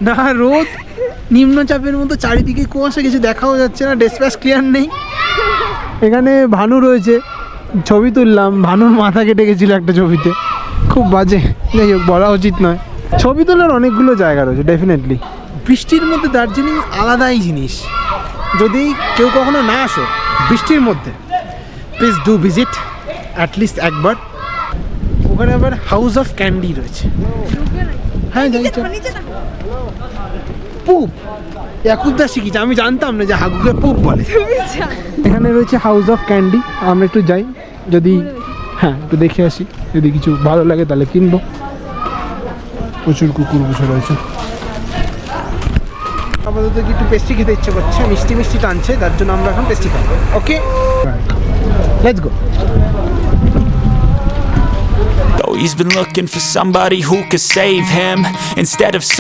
না রোদ, নিম্নচাপের মতো চারিদিকে কুয়াশা, কিছু দেখাও যাচ্ছে না, ডিসপ্যাচ ক্লিয়ার নেই। এখানে ভানু রয়েছে, ছবি তুললাম, ভানুর মাথা কেটে গেছিলো একটা ছবিতে, খুব বাজে। যাই হোক, বলা উচিত নয়। ছবি তোলার অনেকগুলো জায়গা রয়েছে ডেফিনেটলি। বৃষ্টির মধ্যে দার্জিলিং আলাদাই জিনিস। যদি কেউ কখনো না আসো বৃষ্টির মধ্যে, প্লিজ ডু ভিজিট অ্যাটলিস্ট একবার। ওখানে আবার হাউস অফ ক্যান্ডি রয়েছে। হ্যাঁ জানি। পুপ ইয়াকুবদা শিখিয়েছে, আমি জানতাম না যে হাগুকে পুপ বলে। এখানে রয়েছে হাউস অফ ক্যান্ডি, আমরা একটু যাই, যদি হ্যাঁ একটু দেখে আসি, যদি কিছু ভালো লাগে তাহলে কিনবো। প্রচুর কুকুর বসে রয়েছে। আপাতত কি একটু পেস্ট্রি খেতে ইচ্ছে করছে, মিষ্টি মিষ্টি টানছে, তার জন্য আমরা এখন পেস্ট্রি খাবো। Okay, let's go. Oh, he's been looking for somebody who could save him instead of